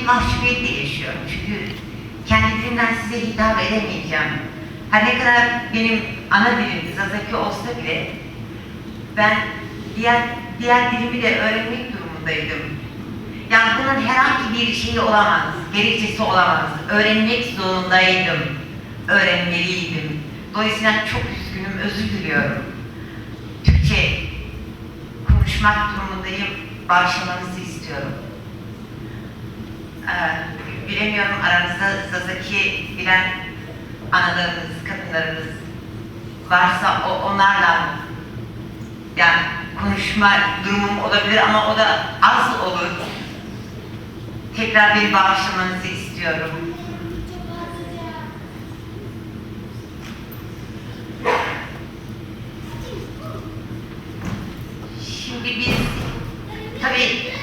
bir mahcubiyetle yaşıyorum. Çünkü kendi dilimden size hitap edemeyeceğim. Her ne kadar benim ana dilim Zazaki olsa bile ben diğer dilimi de öğrenmek durumundaydım. Yani bunun herhangi bir şeyi olamaz, gerekçesi olamaz. Öğrenmek zorundaydım, öğrenmeliydim. Dolayısıyla çok üzgünüm, özür diliyorum. Türkçe konuşmak durumundayım, bağışlamanızı istiyorum. Bilemiyorum, aranızda Zazaki bilen analarınız, kadınlarınız varsa onlarla yani konuşma durumum olabilir ama o da az olur. Tekrar beni bağışlamanızı istiyorum. Şimdi biz tabii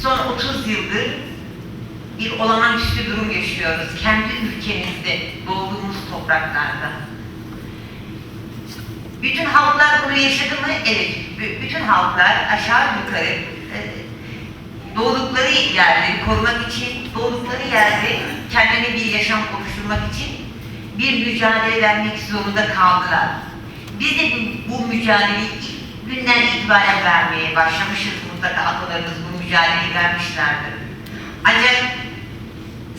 son 30 yıldır bir olağanüstü durum yaşıyoruz. Kendi ülkemizde, doğduğumuz topraklarda. Bütün halklar bunu yaşadı mı? Evet. Bütün halklar aşağı yukarı doğdukları yerleri korumak için, doğdukları yerde kendine bir yaşam oluşturmak için bir mücadele vermek zorunda kaldılar. Biz de bu mücadeleyi ilk günden itibaren vermeye başlamışız. Mutlaka atalarımız bu mücadeleyi vermişlerdir. Ancak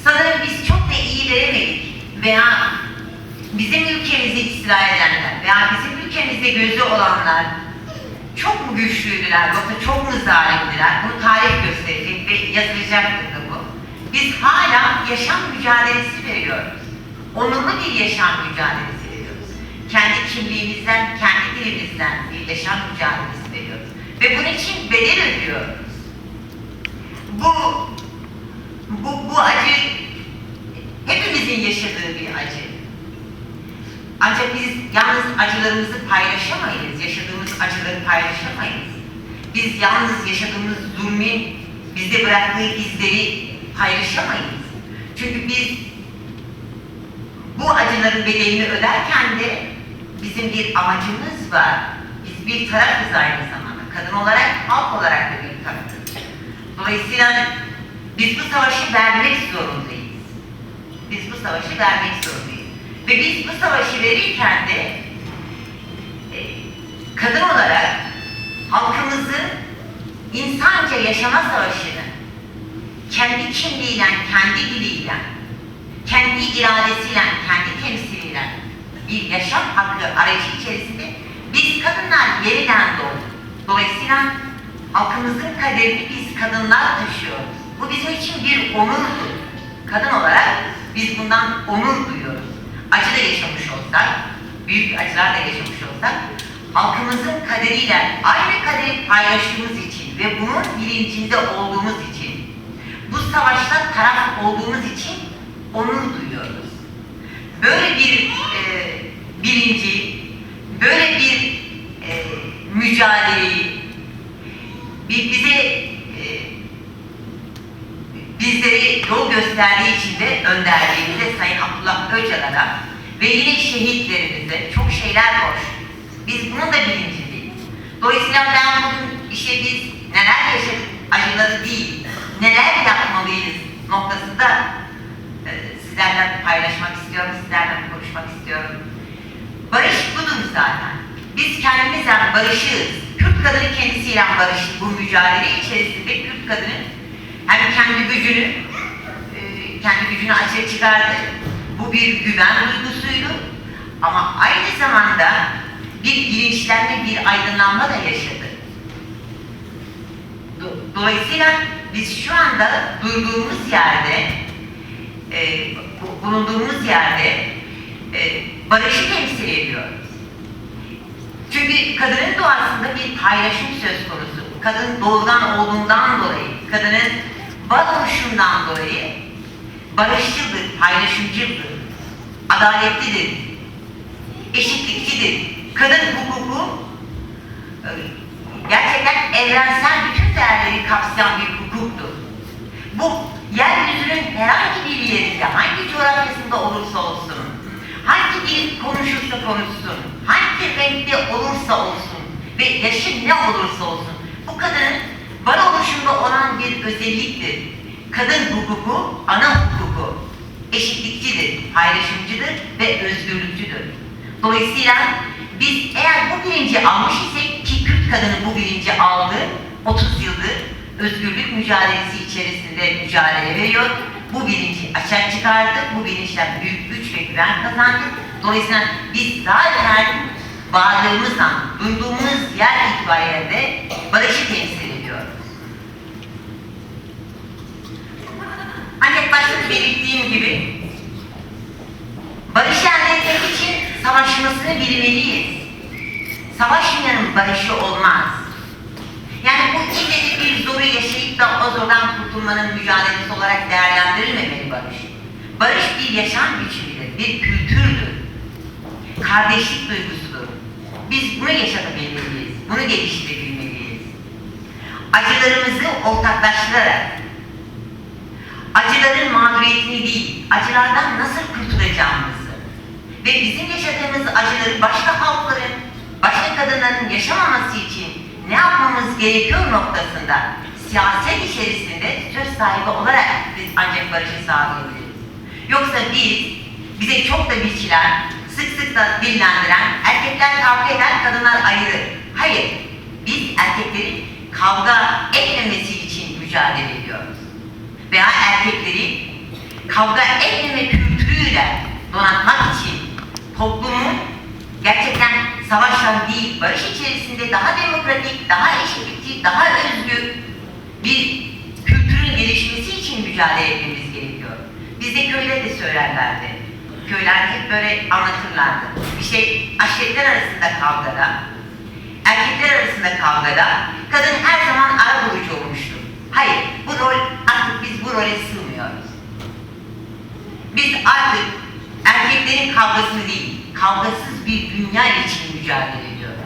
sanırım biz çok da iyi veremedik veya bizim ülkemizi istila edenler veya bizim ülkemizde gözü olanlar çok mu güçlüydüler yoksa çok mu zalimdiler? Bunu tarih gösterecek ve yazılacaktır da bu. Biz hala yaşam mücadelesi veriyoruz. Onurlu bir yaşam mücadelesi veriyoruz. Kendi kimliğimizden, kendi dilimizden bir yaşam mücadelesi veriyoruz. Ve bunun için bedel ödüyoruz. Bu acı hepimizin yaşadığı bir acı. Ancak biz yalnız acılarımızı paylaşamayız, yaşadığımız acıları paylaşamayız. Biz yalnız yaşadığımız zulmün bizde bıraktığı izleri paylaşamayız. Çünkü biz bu acıların bedelini öderken de bizim bir amacımız var. Biz bir tarafız aynı zamanda. Kadın olarak, halk olarak da bir tarafız. Dolayısıyla biz bu savaşı vermek zorundayız. Biz bu savaşı vermek zorundayız. Ve biz bu savaşı verirken de kadın olarak halkımızın insanca yaşama savaşını kendi kimliğiyle, kendi diliyle, kendi iradesiyle, kendi temsiliyle bir yaşam hakkı arayışı içerisinde biz kadınlar yeniden doğduk. Dolayısıyla halkımızın kaderini biz kadınlar taşıyoruz. Bu bizim için bir onurdur. Kadın olarak biz bundan onur duyuyoruz. Acı da yaşamış olsak, büyük acılar da yaşamış olsak, halkımızın kaderiyle aynı kaderi paylaştığımız için ve bunun bilincinde olduğumuz için, bu savaşta taraf olduğumuz için onur duyuyoruz. Böyle bir bilinci, böyle bir mücadeleyi bizlere yol gösterdiği için de önderliğimize Sayın Abdullah Öcalan'a ve yine şehitlerimize çok şeyler borçluyuz. Biz bunun da bilincindeyiz. Dolayısıyla ben bugün işte biz neler yaşadık acıları değil, neler yapmalıyız noktasında sizlerle paylaşmak istiyorum, sizlerle konuşmak istiyorum. Barış budur zaten. Biz kendimizle barışığız. Kürt kadını kendisiyle barıştı. Bu mücadele içerisinde Kürt kadını hem kendi gücünü açığa çıkardı. Bu bir güven duygusuydu. Ama aynı zamanda bir bilinçlenme, bir aydınlanma da yaşadı. Dolayısıyla biz şu anda durduğumuz yerde, bulunduğumuz yerde barışı temsil ediyoruz. Çünkü kadının doğasında bir paylaşım söz konusu. Kadın doğrudan olduğundan dolayı, kadının varoluşundan dolayı barışçıldır, paylaşımcıdır, adaletlidir, eşitlikçidir. Kadın hukuku gerçekten evrensel bütün değerleri kapsayan bir hukuktur. Bu yeryüzünün herhangi bir yerinde, hangi coğrafyasında olursa olsun, hangi dil konuşursa konuşsun, hangi renkte olursa olsun ve yaşı ne olursa olsun, bu kadının varoluşunda olan bir özelliktir. Kadın hukuku, ana hukuku eşitlikçidir, paylaşımcıdır ve özgürlükçüdür. Dolayısıyla biz eğer bu bilinci almış isek ki Kürt kadını bu bilinci aldı, 30 yıldır özgürlük mücadelesi içerisinde mücadele veriyor. Bu bilinci açığa çıkardı, bu bilinçten büyük güç ve güven kazandı. Dolayısıyla biz zaten varlığımızdan, durduğumuz yer itibariyle de barışı temsil ediyoruz. Ancak başta belirttiğim gibi barış elde etmek için savaşmasını bilmeliyiz. Savaşmayanın barışı olmaz. Yani bu ille de bir zoru yaşayıp da o zordan kurtulmanın mücadelesi olarak değerlendirilmemeli barış. Barış bir yaşam biçimidir, bir kültürdür. Kardeşlik duygusudur. Biz bunu yaşatabilmeliyiz, bunu geliştirebilmeliyiz. Acılarımızı ortaklaştırarak, acıların mağduriyetini değil, acılardan nasıl kurtulacağımızı ve bizim yaşadığımız acıları başka halkların, başka kadınların yaşamaması için ne yapmamız gerekiyor noktasında siyaset içerisinde söz sahibi olarak biz ancak barışı sağlayabiliriz. Yoksa bize çok da biçilen, sık sık da dillendiren, erkekler kavga eder, kadınlar ayırır. Hayır, biz erkeklerin kavga etmemesi için mücadele ediyoruz. Veya erkekleri kavga etmeme kültürüyle donatmak için toplumu gerçekten savaştan değil, barış içerisinde daha demokratik, daha eşitlikçi, daha özgür bir kültürün gelişmesi için mücadele etmemiz gerekiyor. Bizde köyde de söylerlerdi. Köyler hep böyle anlatırlardı. Aşiretler arasında kavgada, erkekler arasında kavgada kadın her zaman arabulucu olmuştur. Hayır, artık biz bu role sığmıyoruz. Biz artık erkeklerin kavgasını değil, kavgasız bir dünya için mücadele ediyoruz.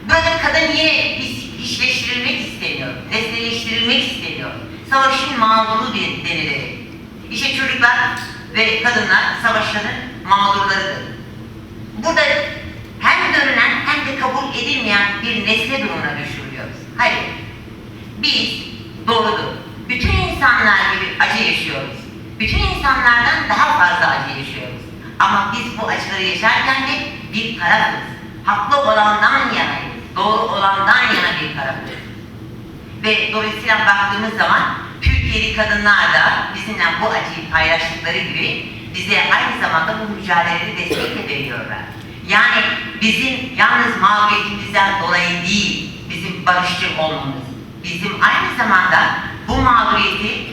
Burada kadın yine hiçleştirilmek isteniyor, nesneleştirilmek isteniyor. Savaşın mağduru denilerek. İşte çocuklar ve kadınlar savaşların mağdurlarıdır. Burada hem görünen hem de kabul edilmeyen bir nesne durumuna düşürüyoruz. Hayır, biz doğrudur, bütün insanlar gibi acı yaşıyoruz. Bütün insanlardan daha fazla acı yaşıyoruz. Ama biz bu acıları yaşarken de bir tarafız. Haklı olandan yanayız. Doğru olandan yana bir tarafız. Ve dolayısıyla baktığımız zaman Türkiye'li kadınlar da bizimle bu acıyı paylaştıkları gibi bize aynı zamanda bu mücadelede destek de veriyorlar. Yani bizim yalnız mağduriyetimizden dolayı değil, bizim barışçı olmamız. Bizim aynı zamanda bu mağduriyeti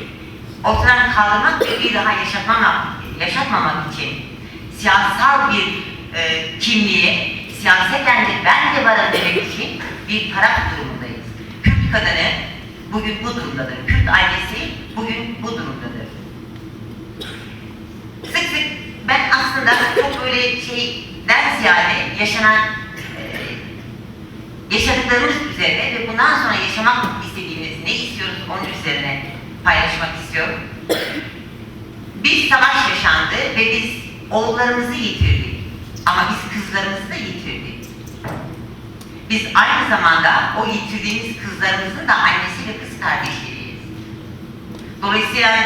ortadan kaldırmak ve bir daha yaşatmamak için siyasal bir kimliğe, siyaseten de ben de varım demek için bir taraf durumundayız. Kürt kadını bugün bu durumdadır. Kürt ailesi bugün bu durumdadır. Sık sık ben aslında çok böyle şeyden ziyade yaşadıklarımız üzerine ve bundan sonra yaşamak istediğimiz ne istiyoruz onun üzerine paylaşmak istiyorum. Bir savaş yaşandı ve biz oğullarımızı yitirdik. Ama biz kızlarımızı da yitirdik. Biz aynı zamanda o yitirdiğimiz kızlarımızın da annesi ve kız kardeşleriyiz. Dolayısıyla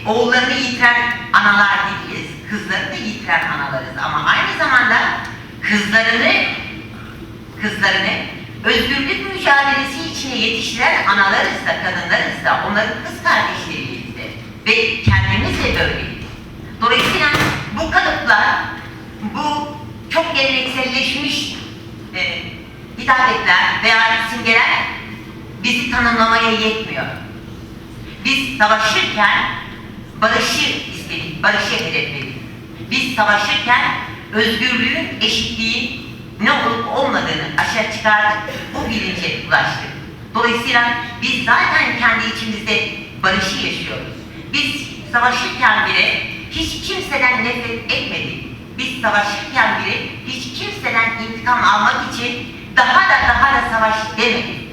oğullarını yitiren analar değiliz, kızlarını da yitiren analarız. Ama aynı zamanda kızlarını özgürlük mücadelesi içine yetiştiren analarız da, kadınlarız da, onların kız kardeşleriyiz de. Ve kendimiz de böyleyiz. Dolayısıyla bu kalıplar, bu çok gelenekselleşmiş hitabetler veya simgeler bizi tanımlamaya yetmiyor. Biz savaşırken barışı istedik, barışı hedefledik. Biz savaşırken özgürlüğün, eşitliğin ne olup olmadığını aşağı çıkardık, bu bilince ulaştık. Dolayısıyla biz zaten kendi içimizde barışı yaşıyoruz. Biz savaşırken bile hiç kimseden nefret etmedik. Biz savaşırken bile hiç kimseden intikam almak için daha da savaş demedik.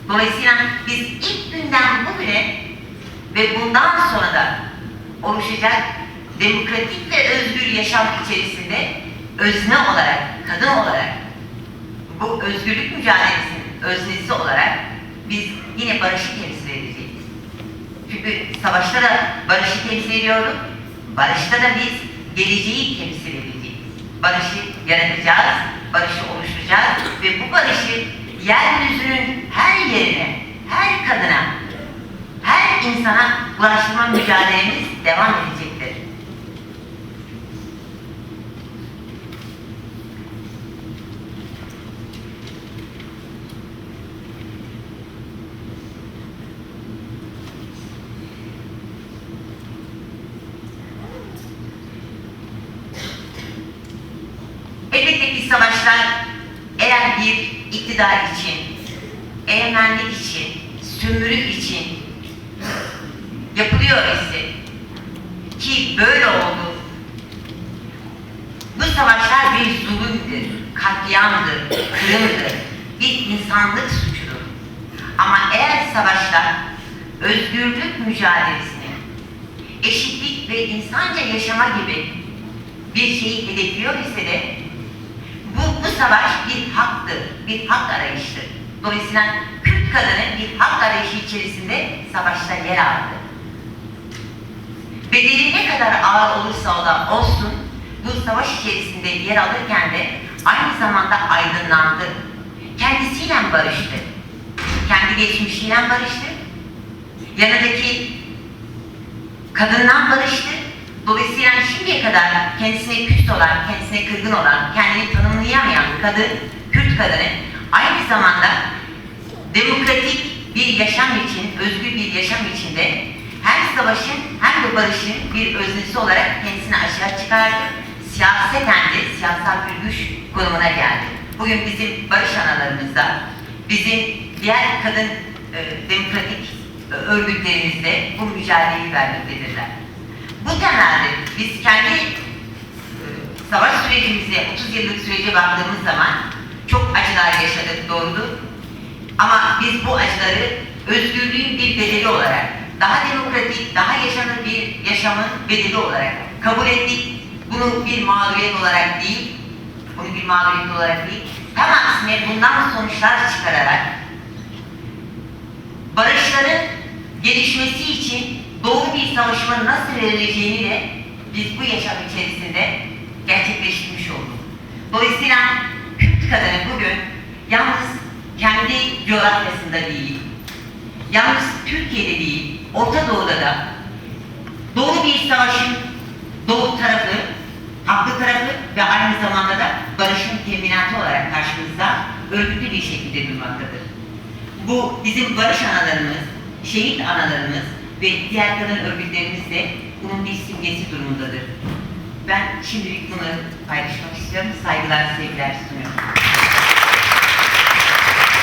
Dolayısıyla biz ilk günden bugüne ve bundan sonra da oluşacak demokratik ve özgür yaşam içerisinde özne olarak, kadın olarak bu özgürlük mücadelesinin öznesi olarak biz yine barışı temsil edeceğiz. Çünkü savaşta da barışı temsil ediyorduk. Barışta da biz geleceği temsil edeceğiz. Barışı yaratacağız, barışı oluşturacağız ve bu barışı yeryüzünün her yerine, her kadına, her insana ulaştırma mücadelemiz devam edecektir. Elbette ki savaşlar eğer bir iktidar için, egemenlik için, sömürü için yapılıyor ise, ki böyle oldu, bu savaşlar bir zulümdür, katliamdır, kırımdır, bir insanlık suçudur. Ama eğer savaşlar özgürlük mücadelesini, eşitlik ve insanca yaşama gibi bir şeyi hedefliyor ise de bu savaş bir haktır, bir hak arayıştır. Dolayısıyla Kürt kadını bir hak arayışı içerisinde savaşta yer aldı. Bedeli ne kadar ağır olursa da olsun, bu savaş içerisinde yer alırken de aynı zamanda aydınlandı. Kendisiyle barıştı. Kendi geçmişiyle barıştı. Yanındaki kadından barıştı. Dolayısıyla şimdiye kadar kendisine küs olan, kendisine kırgın olan, kendini tanımlayamayan kadın, Kürt kadını aynı zamanda demokratik bir yaşam için, özgür bir yaşam içinde hem savaşın hem de barışın bir öznesi olarak kendisini aşağı çıkardı. Siyaseten de siyasal bir güç konumuna geldi. Bugün bizim barış analarımızda, bizim diğer kadın demokratik örgütlerimizde bu mücadeleyi vermektedirler. Bu temelde biz kendi savaş sürecimize, 30 yıllık sürece baktığımız zaman çok acılar yaşadık, doğrudur. Ama biz bu acıları özgürlüğün bir bedeli olarak, daha demokratik, daha yaşanır bir yaşamın bedeli olarak kabul ettik. Bunu bir mağduriyet olarak değil, tam aksine bundan sonuçlar çıkararak barışların gelişmesi için doğru bir savaşmanın nasıl verileceğini de biz bu yaşam içerisinde gerçekleştirmiş olduk. Dolayısıyla Kürt kadını bugün yalnız kendi coğrafyasında değil, yalnız Türkiye'de değil, Orta Doğu'da da doğru bir savaşın doğu tarafı, haklı tarafı ve aynı zamanda da barışın teminatı olarak karşımızda örgütlü bir şekilde durmaktadır. Bu bizim barış analarımız, şehit analarımız ve diğer kadın örgütlerimiz de bunun bir simgesi durumundadır. Ben şimdilik bunu paylaşmak istiyorum. Saygılar, sevgiler sunuyorum.